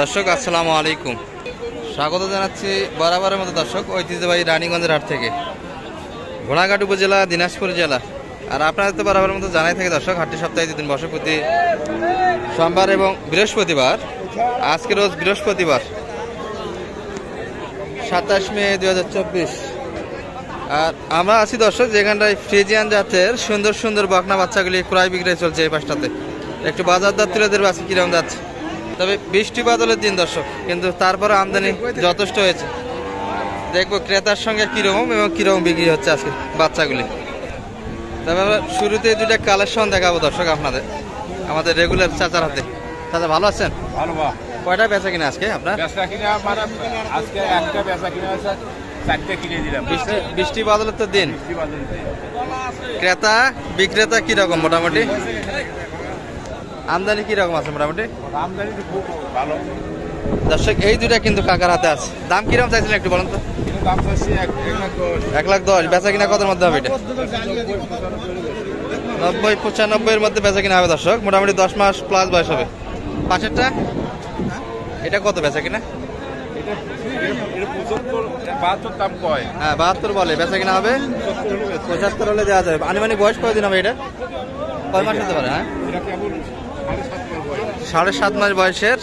দর্শক আসসালামু আলাইকুম, স্বাগত জানাচ্ছি বরাবরের মতো দর্শক ঐতিহ্যবাহী রানীগঞ্জের হাট থেকে, ঘোড়াঘাট উপজেলা, দিনাজপুর জেলা। আর আপনাদের তো বরাবরের মতো জানাই থাকে দর্শক, হাটটি সপ্তাহে 2 দিন বসে, প্রতি সোমবার এবং বৃহস্পতিবার। আজকে রোজ বৃহস্পতিবার 27 মে 2024। আর আমরা আছি দর্শক যেখানটায় ফ্রিজিয়ান জাতের সুন্দর সুন্দর বকনা বাচ্চাগুলি ক্রয় বিক্রয় চলছে। এই পাশটাতে একটু বাজার দর তুলে ধরবে আজকে কিরকম যাচ্ছে। তবে বৃষ্টি বাদলের দিন দর্শক, কিন্তু তারপরে আমদানি যথেষ্ট হয়েছে। দেখবো ক্রেতার সঙ্গে কীরকম এবং কীরকম বিক্রি হচ্ছে আজকে বাচ্চাগুলি। তবে আমরা শুরুতে 2টা কালেকশন দেখাবো দর্শক আপনাদের, আমাদের রেগুলার চাচার হাতে। চাচা ভালো আছেন? ভালো। কয়টা বেচা কিনা আজকে আপনার? বেচা কিনা আমার আজকে একটা বেচা কিনা আছে, 4টে কিনে দিলাম। বৃষ্টি বাদলের তো দিন, ক্রেতা বিক্রেতা কিরকম মোটামুটি? আমদানি কিরকম আছে মোটামুটি? আমদানি খুব ভালো দর্শক। এই 2টা কিন্তু কাকার হাতে আছে। দাম কিরকম চাইছিলেন একটু বলেন তো? দাম চাচ্ছি 1,10,000। বেচা কিনা কত মধ্যে হবে এটা? 90-95 মধ্যে বেচা কিনা হবে দর্শক। মোটামুটি 10 মাস প্লাস বয়স হবে। পাশেরটা এটা কত বেচা কিনা? দাম কয়? হ্যাঁ 72 বলে, বেচা কিনা হবে 75 হলে দেওয়া যাবে। আনুমানিক বয়স কয়দিন হবে এটা? কয় মাস হতে পারে? হ্যাঁ 7.5 মাস বয়সের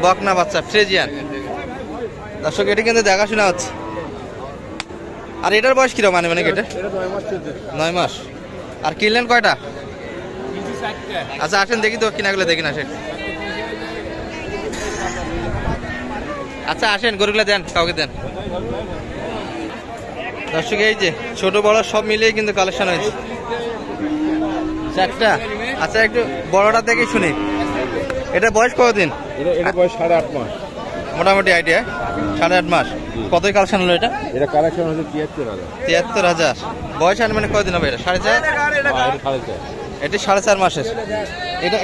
বকনা বাচ্চা ফ্রিজিয়ান দর্শক। এটি কিন্তু দেখাশোনা হচ্ছে। আর এটার বয়স কিরকম আনুমানিক? এটা 9 মাস। আর কিনলেন কয়টা? আচ্ছা আসেন দেখি তো, কিনাগুলো দেখি না আসেন। আচ্ছা আসেন, গরুগুলো দেন, কাউকে দেন দর্শক। এই যে ছোট বড় সব মিলিয়ে কিন্তু কালেকশন হয়েছে 4টা। আচ্ছা একটু বড়টা দেখে শুনি, এটা বয়স কতদিন? এটা বয়স 8.5 মাস মোটামুটি আইডিয়া 8.5 মাস। কতই কালেকশন হলো এটা? এটা কালেকশন হচ্ছে 73,000। 73,000। বয়স আনুমানিক কতদিন হবে এটা? 4.5? এটি 4.5 মাসের।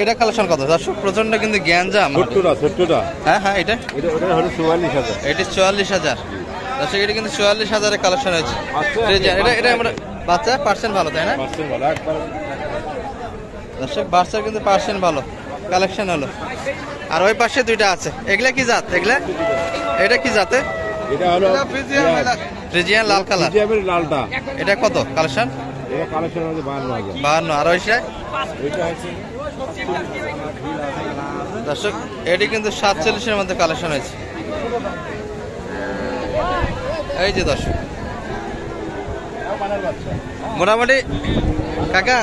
এটা কালেকশন কত দর্শক? প্রচন্ড কিন্তু জ্ঞানজাম। হ্যাঁ হ্যাঁ এটা হলো 44,000। এটি 44,000 দর্শক। এটা কিন্তু 44,000 কালেকশন হয়েছে। এটা আমরা বাচ্চা পার্সেন্ট ভালো, তাই না দর্শক? বাচ্চার কিন্তু পার্সেন্ট ভালো কালেকশন হলো। আর ওই পাশে 2টা আছে, এগুলা কি জাত? এটা কি জাতে? এটা হলো ফ্রিজিয়ান লাল কালার। লালটা এটা কত কালেকশন? এটা কালেকশন হচ্ছে 52,000। 52। আর ওইটা দর্শক এটি কিন্তু 47-এর মধ্যে কালেকশন হয়েছে। এই যে দর্শক মোটামুটি কাকা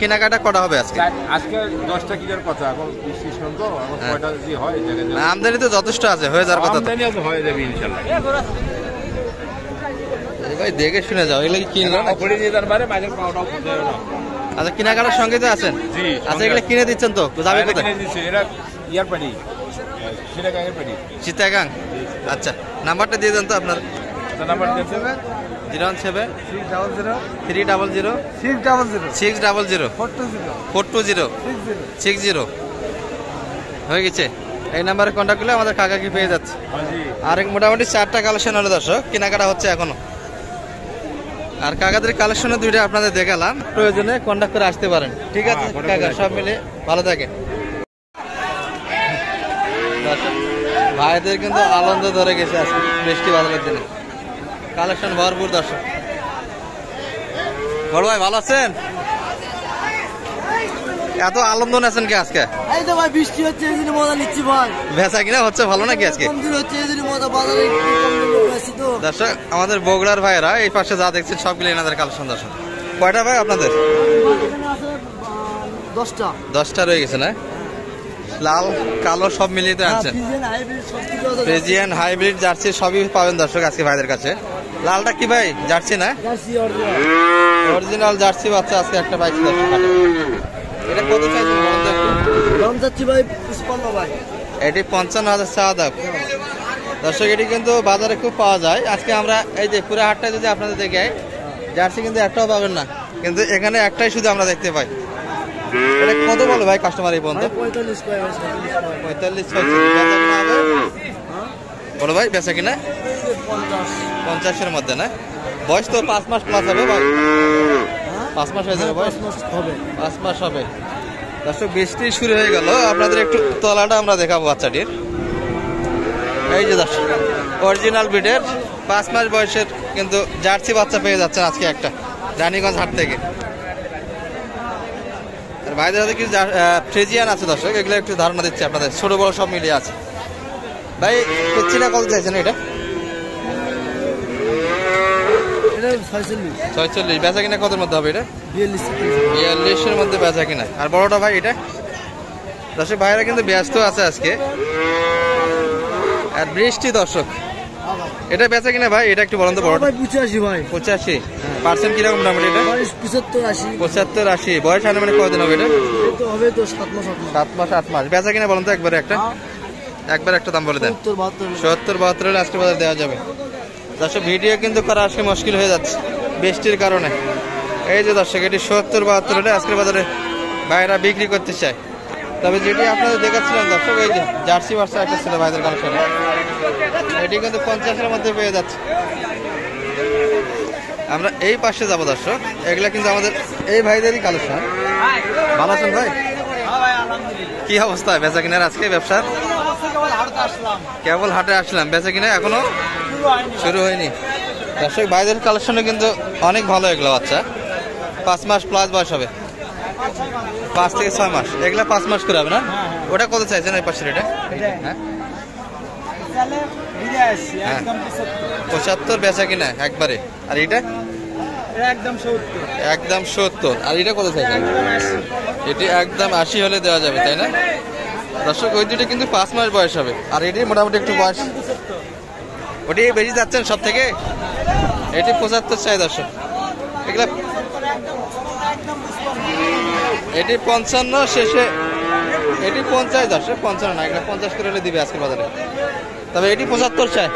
কেনাকাটা করা হবে আজকে? আজকে 10টা কিনার কথা, এখন বৃষ্টির তো এখন কয়টা যদি হয়। আমদানি তো যথেষ্ট আছে, হয়ে যাওয়ার কথা। আমদানি আছে, হয়ে যাবে ইনশাআল্লাহ। ভাই দেখে শুনে যাও, এগুলো কি কিনলো না? আচ্ছা কেনাকাটার সঙ্গে তো আছেন? আচ্ছা এগুলো কিনে দিচ্ছেন তো, যাবে কোথায়? চিটাগাং। আচ্ছা নাম্বারটা দিয়ে দেন তো আপনার। নাম্বার 017-300-600-420 হয়ে গেছে। এই নাম্বারে কন্ট্যাক্ট করলে আমাদের কাকাকে পেয়ে যাচ্ছে। আর মোটামুটি 4টা কালেকশন হলো দর্শক, কেনাকাটা হচ্ছে এখনো। আর কাকাদের কালেকশনে 2টা আপনাদের দেখালাম, প্রয়োজনে কন্ট্যাক্ট করে আসতে পারেন। ঠিক আছে কাকা, সব মিলে ভালো থাকেন। ভাইদের কিন্তু আনন্দ ধরে গেছে আজকে বৃষ্টি বাদলের দিনে, কালেকশন ভরপুর দর্শক। বড় ভাই ভালো আছেন? এত আনন্দ নেছেন কি আজকে? এই তো ভাই বৃষ্টি হচ্ছে, এই জন্য মজা নিচ্ছি ভাই। বেচা কিনা হচ্ছে ভালো নাকি আজকে? হচ্ছে এই জন্য মজা, বাজারে দর্শক আমাদের বগুড়ার ভাইরা এই পাশে যা দেখছেন সবগুলো এনাদের কালেকশন দর্শক। কয়টা ভাই আপনাদের? 10টা রয়ে গেছে না? লাল কালো সব মিলিয়ে তো আনছেন। ফ্রিজিয়ান হাইব্রিড জার্সি সবই পাবেন দর্শক আজকে ভাইদের কাছে। লালটা কি ভাই জার্সি না? অরিজিনাল জার্সি বাচ্চা আজকে একটা পাইছি দর্শক। এটা কত চাইছেন বলেন তো একটু? দাম চাচ্ছি ভাই 55 ভাই। এটি 55,000 চাওয়া দাম দর্শক। এটি কিন্তু বাজারে খুব পাওয়া যায়। আজকে আমরা এই যে পুরো হাটটা যদি আপনাদের দেখে, জার্সি কিন্তু একটাও পাবেন না, কিন্তু এখানে একটাই শুধু আমরা দেখতে পাই। এটা কত বলে ভাই কাস্টমার এই পর্যন্ত? 45 বলো ভাই বেচা কিনা 50-এর মধ্যে না? বয়স তো 5 মাস প্লাস হবে ভাই। 5 মাস হয়ে যাবে বয়স? 5 মাস হবে। দর্শক বৃষ্টি শুরু হয়ে গেল, আপনাদের একটু তলাটা আমরা দেখাবো বাচ্চাটির। এই যে দর্শক অরিজিনাল ব্রিডের 5 মাস বয়সের কিন্তু জার্সি বাচ্চা পেয়ে যাচ্ছেন আজকে একটা রানীগঞ্জ হাট থেকে। আর ভাইদের হাতে কিছু ফ্রিজিয়ান আছে দর্শক, এগুলো একটু ধারণা দিচ্ছে আপনাদের, ছোট বড় সব মিলিয়ে আছে। ভাই পিচ্ছিটা কত চাইছেন এটা? 46। বেচা কিনা কতর মধ্যে হবে এটা? 42-এর মধ্যে বেচা কিনা। আর বড়টা ভাই এটা? দর্শক ভাইরা কিন্তু ব্যস্ত আছে আজকে, আর বৃষ্টি দর্শক। এটা বেচা কিনা ভাই? এটা একটু বলেন তো। বড়টা 85 ভাই। 85% কিরকম দাম এটা? 75-80। বয়স আনুমানিক কতদিন হবে এটা? হবে তো 7 মাস 7 মাস 8 মাস। বেচা কিনা বলেন তো একবারে একটা দাম বলে দেন। 70-72 হলে আজকে বাজার দেওয়া যাবে। দর্শক ভিডিও কিন্তু করা আজকে মুশকিল হয়ে যাচ্ছে বৃষ্টির কারণে। এই যে দর্শক এটি 70-72 হলে আজকের বাজারে ভাইরা বিক্রি করতে চায়। তবে যেটি আপনাদের দেখাচ্ছিলাম দর্শক, এই যে জার্সি বাচ্চা একটা ছিল ভাইদের কালেকশনে, এটি কিন্তু 50-এর মধ্যে পেয়ে যাচ্ছে। আমরা এই পাশে যাবো দর্শক, এগুলা কিন্তু আমাদের এই ভাইদেরই কালেকশন। ভালো আছেন ভাই? কি অবস্থা বেচা কিনার আজকে ব্যবসার? কেবল হাটে আসলাম, বেচা কিনা এখনো শুরু হয়নি। দর্শক ভাইদের কালেকশনে কিন্তু অনেক ভালো এগুলো বাচ্চা, 5 মাস প্লাস বয়স হবে, 5 থেকে 6 মাস। এগুলা 5 মাস করে হবে না? ওটা কত চাইছেন এই পাশের? এটা হ্যাঁ 75 বেচা কিনা একবারে। আর এটা একদম 70। আর এটা কত চাইছেন? এটি একদম 80 হলে দেওয়া যাবে, তাই না দর্শক? ওই দুটো কিন্তু 5 মাস বয়স হবে, আর এটি মোটামুটি একটু বয়স। ওটি বেশি যাচ্ছেন সব থেকে? এটি 75 চাই দর্শক। এগুলা এটি 55 শেষে, এটি 50 দর্শক, 55 না, এগুলো 50 করে হলে দিবে আজকের বাজারে। তবে এটি 75 চাই।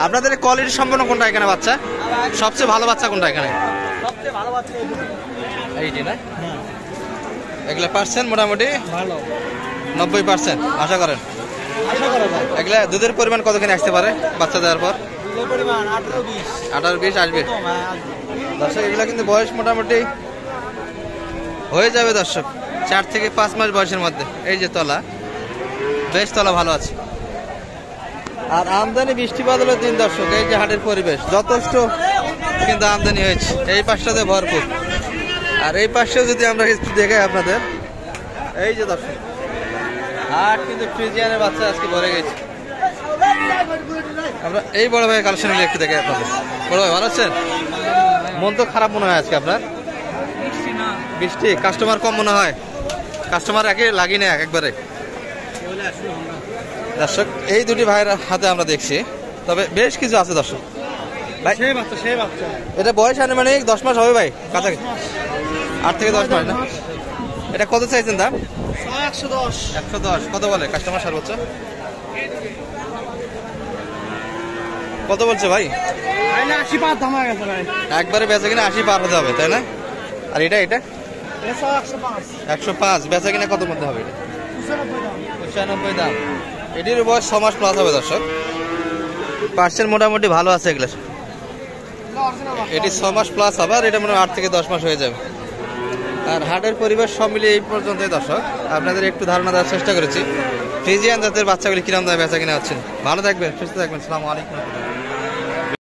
আপনাদের কোয়ালিটি সম্পন্ন কোনটা এখানে বাচ্চা? সবচেয়ে ভালো বাচ্চা কোনটা এখানে? এইটি না? এগুলা পার্সেন্ট মোটামুটি 90% আশা করেন? এগুলা দুধের পরিমাণ কতখানি আসতে পারে বাচ্চা দেওয়ার পর? 18-20 আসবে দর্শক। এগুলা কিন্তু বয়স মোটামুটি হয়ে যাবে দর্শক 4 থেকে 5 মাস বয়সের মধ্যে। এই যে তলা, বেশ তলা ভালো আছে। আর আমদানি বৃষ্টি বাদলের দিন দর্শক, এই যে হাটের পরিবেশ যথেষ্ট কিন্তু আমদানি হয়েছে, এই পাশটাতে ভরপুর। আর এই পাশে যদি আমরা একটু দেখাই আপনাদের, এই যে দর্শক হাট কিন্তু ফ্রিজিয়ানের বাচ্চা আজকে ভরে গেছে। আমরা এই বড় ভাই কালেকশন একটু দেখাই আপনাদের। বড় ভাই ভালো আছেন? মন তো খারাপ মনে হয় আজকে আপনার? বৃষ্টি, কাস্টমার কম মনে হয়? কাস্টমার একে লাগি না একবারে দর্শক। এই দুটি ভাইয়ের হাতে আমরা দেখছি, তবে বেশ কিছু আছে দর্শক। ভাই এটা বয়স আনুমানিক 10 মাস হবে ভাই, কাছাকাছি 8 থেকে 10 মাস না? এটা কত চাইছেন দাম? 110। কত বলে কাস্টমার সর্বোচ্চ? কত বলছে ভাই? 80 পার দাম হয়ে গেছে ভাই। একবারে বেচা কিনা 80 পার হতে হবে, তাই না? আর এটা 105 বেচা কিনা কত মধ্যে হবে? 95 দাম। এটির বয়স 6 মাস প্লাস হবে দর্শক। পার্সেন্ট মোটামুটি ভালো আছে এগুলো। এটি 6 মাস প্লাস হবে, আর এটা মনে হয় 8 থেকে 10 মাস হয়ে যাবে। আর হাটের পরিবেশ সব মিলিয়ে এই পর্যন্তই দর্শক, আপনাদের একটু ধারণা দেওয়ার চেষ্টা করেছি ফ্রিজিয়ান জাতের বাচ্চাগুলি কিরম দামে বেচা কিনা হচ্ছে। ভালো থাকবেন, সুস্থ থাকবেন, আসসালামু আলাইকুম।